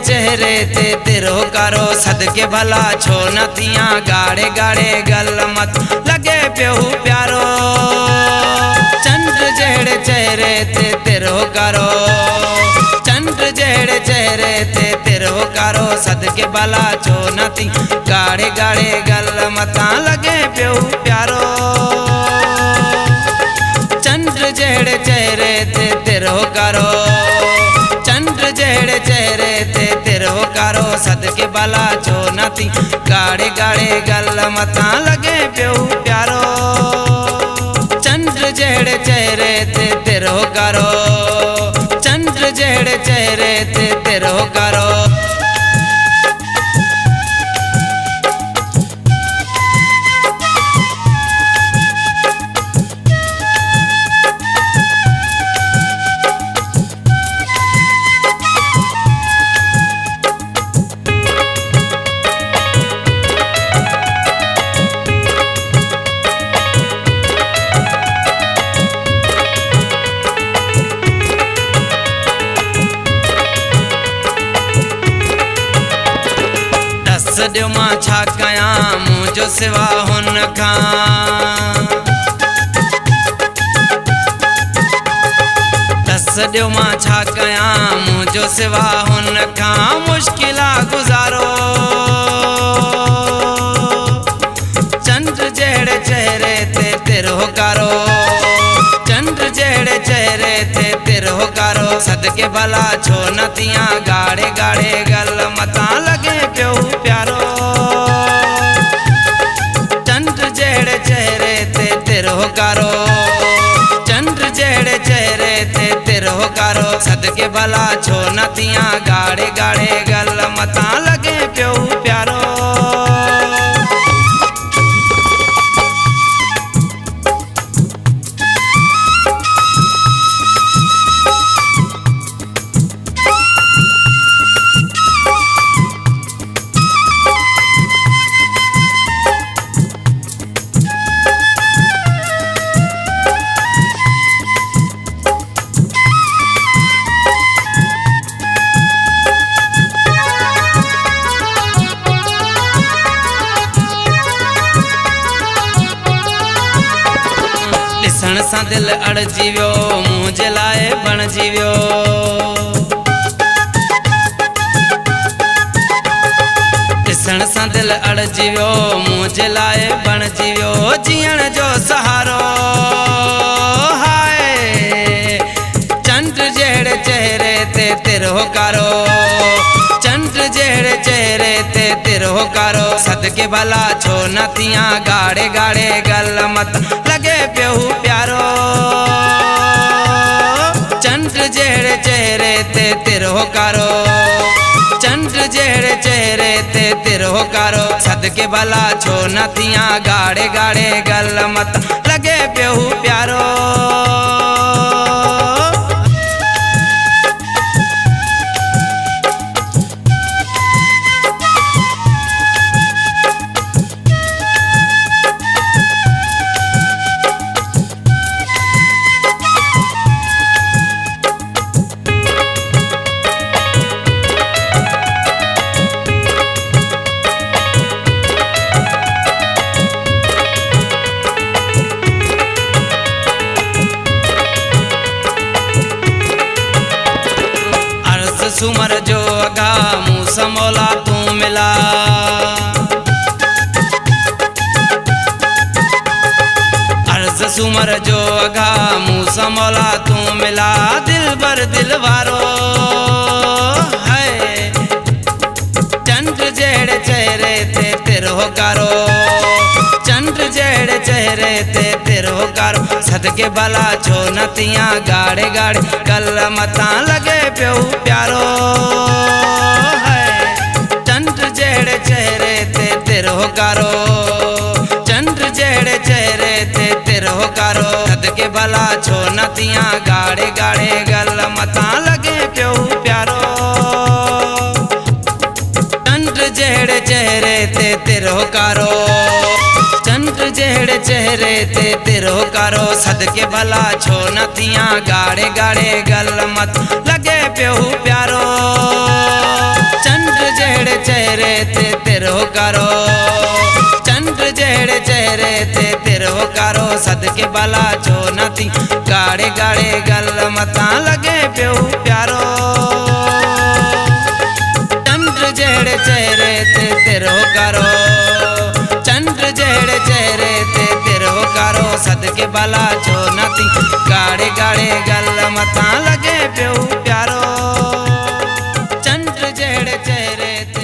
चेहरे ते तिरो करो सदके भला छो नथिया गाड़े गाड़े गल मत लगे प्यहू प्यारो। चंद्र जेड़े चेहरे ते तिरो करो, चंद्र जेड़े चेहरे ते तिरो करो सदके भला छो नथी गाड़े गाड़े गल मता लगे प्यहू प्यारो। चंद्र जेड़े चेहरे ते तिरो करो, चंद्र जेड़े चेहरे ते तिरो करो सदके भला छो नथी गाड़े गाड़े गल मता लगे प्यहू प्यारो। चंद्र जेड़े चेहरे ते तिरो करो, चंद्र जेड़े चेहरे ते तिरो करो। सदियो मां छा कयां मुझो सिवा हुन खां। सदियो मां छा कयां मुझो सिवा हुन खां मुश्किला गुजारो। चंद्र जेड़े चेहरे ते तिरो करो, चंद्र जेड़े चेहरे ते तिरो करो सदके भला छो नथिया गाड़े गाड़े गल मता लगे प्यहू प्यारो। चंद्र जेड़े चेहरे ते तिरो करो, चंद्र जेड़े चेहरे ते तिरो करो सदके भला छो नथिया गाड़े गाड़े गल मता लगे प्यहू प्यारो। ॾिसण सां दिल अड़जी वियो मुंहिंजे लाइ बणजी वियो। ॾिसण सां दिल अड़जी वियो मुंहिंजे लाइ बणजी वियो। जीअण जो सहारो हाय चंद्र जेड़े चेहरे ते तिरो करो, चंद्र जेड़े चेहरे ते तिरो करो सदके भला छो नथिया गाड़े गाड़े गल मत लगे प्यहू प्यारो। चंद्र जेड़े चेहरे ते तिरो करो, चंद्र जेड़े चेहरे ते तिरो करो सदके भला छो नथिया गाड़े गाड़े गल मत लगे प्यहू प्यारो। सुमर जो अगा मूसा मौला तू मिला, अर्ज सुमर जो अगा मूसा मौला तू मिला। दिल बर दिल वारो है चंद्र जेड़े चेहरे ते तिरो करो, चंद्र जेड़े चेहरे ते तिरो करो सदके भला छो नथिया गाड़े गाड़े गल मता लगे प्यहू प्यारो है। चंद्र जेड़े चेहरे ते तिरो करो, चंद्र जेड़े चेहरे ते तिरो करो सदके भला छो नथिया गाड़े गाड़े गल मता लगे प्यहू प्यारो। चंद्र जेड़े चेहरे ते तिरो करो, चंद्र जेड़े चेहरे ते तिरो करो सदके भला छो नथिया गाड़े गाड़े गल मत लगे प्यहू प्यारो। चंद्र जेड़े चेहरे ते तेरो करो, चंद्र जेड़े चेहरे ते तेरो करो, सदके भला छो नथी गाड़े गाड़े गल मता लगे पियो प्यारो। चंद्र जेड़े चेहरे ते तेरो करो, चंद्र जेड़े चेहरे ते तेरो करो, सदके भला छो नथी गाड़े गाड़े गल मता लगे पियो प्यारो। चंद्र जेड़े चेहरे ते